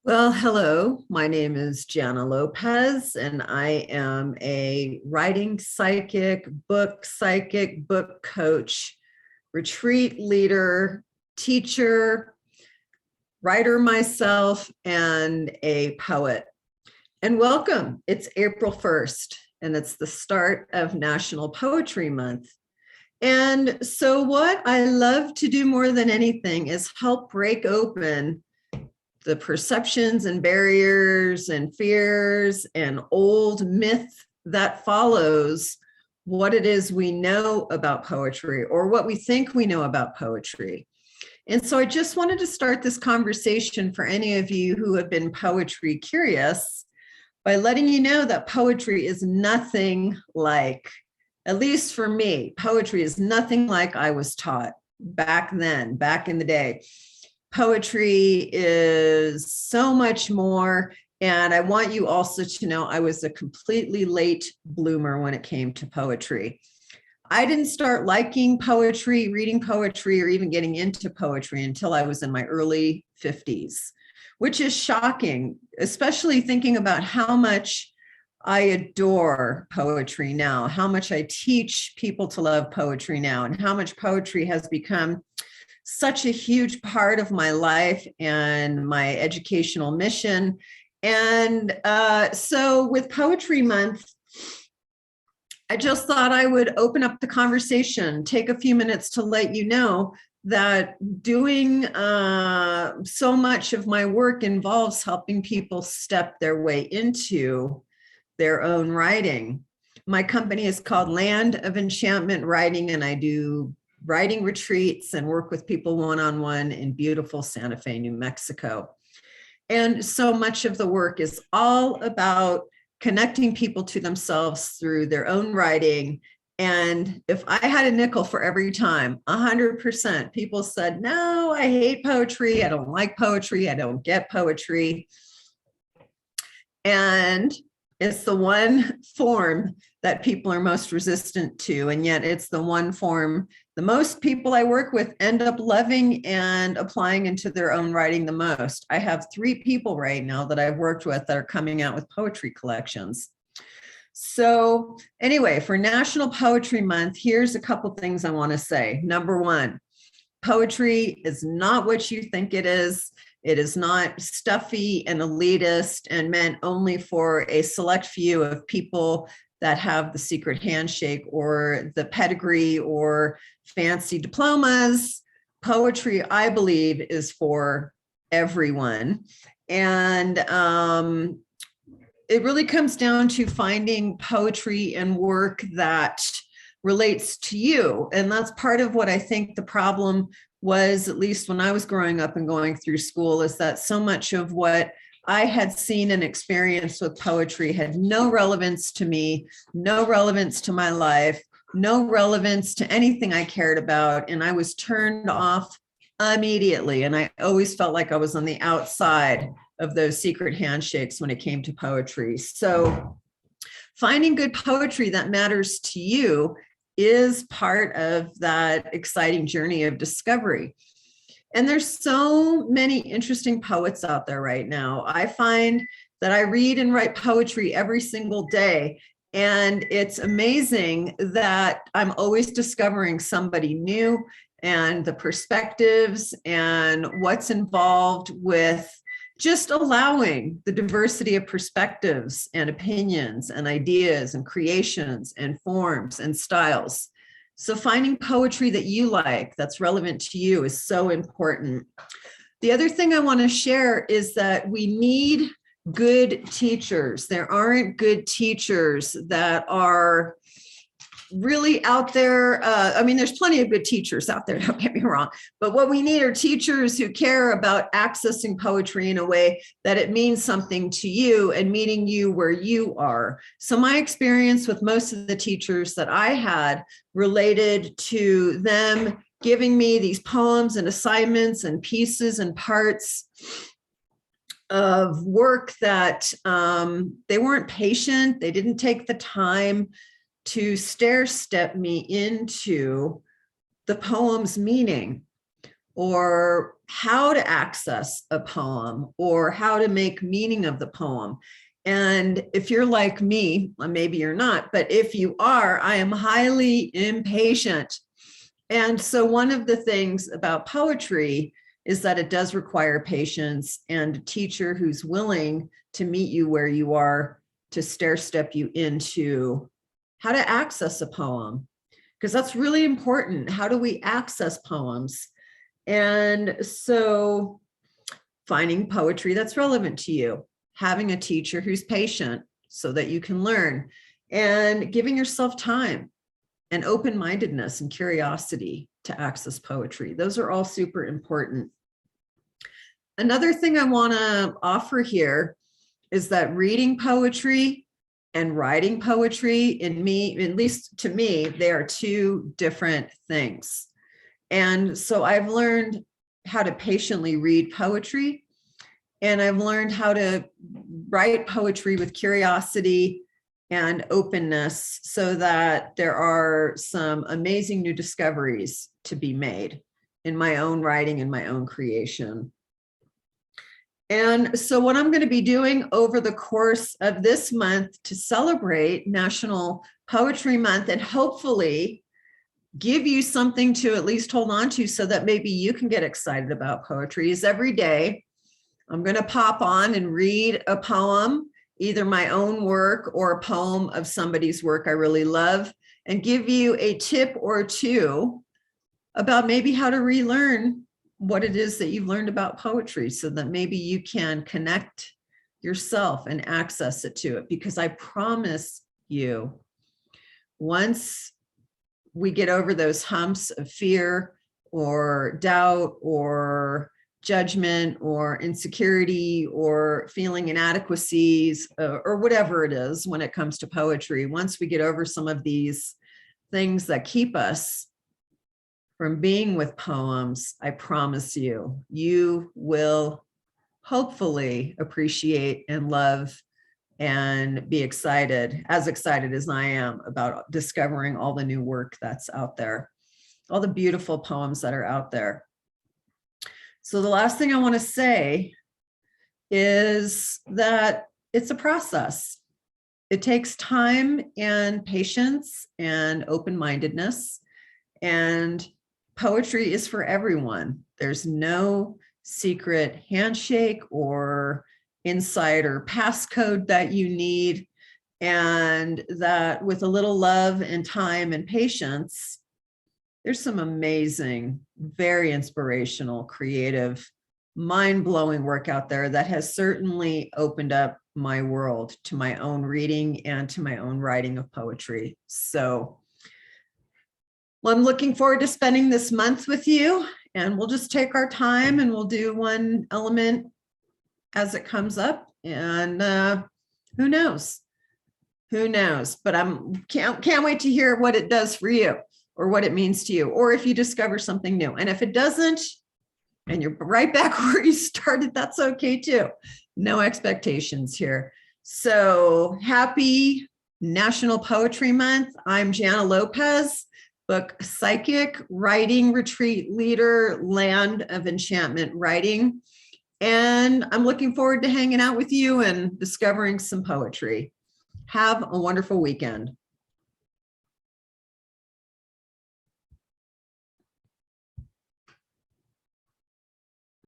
Well, hello. My name is Janna Lopez, and I am a writing psychic, book coach, retreat leader, teacher, writer myself, and a poet. And welcome. It's April 1st, and it's the start of National Poetry Month. And so, what I love to do more than anything is help break open the perceptions and barriers and fears and old myth that follows what it is we know about poetry or what we think we know about poetry. And so I just wanted to start this conversation for any of you who have been poetry curious by letting you know that poetry is nothing like, at least for me, poetry is nothing like I was taught back then, back in the day. Poetry is so much more. And I want you also to know I was a completely late bloomer when it came to poetry. I didn't start liking poetry, reading poetry, or even getting into poetry until I was in my early 50s, which is shocking, especially thinking about how much I adore poetry now, how much I teach people to love poetry now, and how much poetry has become such a huge part of my life and my educational mission. And so with Poetry Month, I just thought I would open up the conversation, take a few minutes to let you know that doing so much of my work involves helping people step their way into their own writing. My company is called Land of Enchantment Writing, and I do writing retreats and work with people one-on-one in beautiful Santa Fe, New Mexico. And so much of the work is all about connecting people to themselves through their own writing. And if I had a nickel for every time, 100% people said, no, I hate poetry. I don't like poetry. I don't get poetry. And it's the one form that people are most resistant to. And yet it's the one form the most people I work with end up loving and applying into their own writing the most. I have 3 people right now that I've worked with that are coming out with poetry collections. So anyway, for National Poetry Month, here's a couple things I want to say. Number 1, poetry is not what you think it is. It is not stuffy and elitist and meant only for a select few of people that have the secret handshake or the pedigree or fancy diplomas. Poetry, I believe, is for everyone. And it really comes down to finding poetry and work that relates to you. And that's part of what I think the problem was, at least when I was growing up and going through school, is that so much of what I had seen and experienced with poetry had no relevance to me, no relevance to my life, no relevance to anything I cared about. And I was turned off immediately. And I always felt like I was on the outside of those secret handshakes when it came to poetry. So finding good poetry that matters to you is part of that exciting journey of discovery. And there's so many interesting poets out there right now. I find that I read and write poetry every single day. And it's amazing that I'm always discovering somebody new and the perspectives and what's involved with just allowing the diversity of perspectives and opinions and ideas and creations and forms and styles. So finding poetry that you like, that's relevant to you, is so important. The other thing I want to share is that we need good teachers. There aren't good teachers that are really out there. I mean, there's plenty of good teachers out there, don't get me wrong. But what we need are teachers who care about accessing poetry in a way that it means something to you and meeting you where you are. So my experience with most of the teachers that I had related to them giving me these poems and assignments and pieces and parts of work that they weren't patient. They didn't take the time to stair step me into the poem's meaning or how to access a poem, or how to make meaning of the poem. And if you're like me, well, maybe you're not, but if you are, I am highly impatient. And so one of the things about poetry is that it does require patience and a teacher who's willing to meet you where you are, to stair step you into how to access a poem, because that's really important. How do we access poems? And so finding poetry that's relevant to you, having a teacher who's patient so that you can learn, and giving yourself time and open-mindedness and curiosity to access poetry. Those are all super important. Another thing I want to offer here is that reading poetry and writing poetry, in me, at least to me, they are two different things. And so I've learned how to patiently read poetry, and I've learned how to write poetry with curiosity and openness, so that there are some amazing new discoveries to be made in my own writing and my own creation. And so what I'm going to be doing over the course of this month to celebrate National Poetry Month, and hopefully give you something to at least hold on to so that maybe you can get excited about poetry, is every day I'm going to pop on and read a poem, either my own work or a poem of somebody's work I really love, and give you a tip or two about maybe how to relearn what it is that you've learned about poetry, so that maybe you can connect yourself and access it to it. Because I promise you, once we get over those humps of fear or doubt or judgment or insecurity or feeling inadequacies or whatever it is when it comes to poetry, once we get over some of these things that keep us from being with poems, I promise you, you will hopefully appreciate and love and be excited as I am about discovering all the new work that's out there, all the beautiful poems that are out there. So the last thing I want to say is that it's a process. It takes time and patience and open-mindedness, and poetry is for everyone. There's no secret handshake or insider passcode that you need, and that with a little love and time and patience, there's some amazing, very inspirational, creative, mind-blowing work out there that has certainly opened up my world to my own reading and to my own writing of poetry. So well, I'm looking forward to spending this month with you, and we'll just take our time and we'll do one element as it comes up, and who knows, but can't wait to hear what it does for you, or what it means to you, or if you discover something new. And if it doesn't, and you're right back where you started, that's okay too. No expectations here. So happy National Poetry Month. I'm Janna Lopez, book psychic, writing retreat leader, Land of Enchantment Writing. And I'm looking forward to hanging out with you and discovering some poetry. Have a wonderful weekend.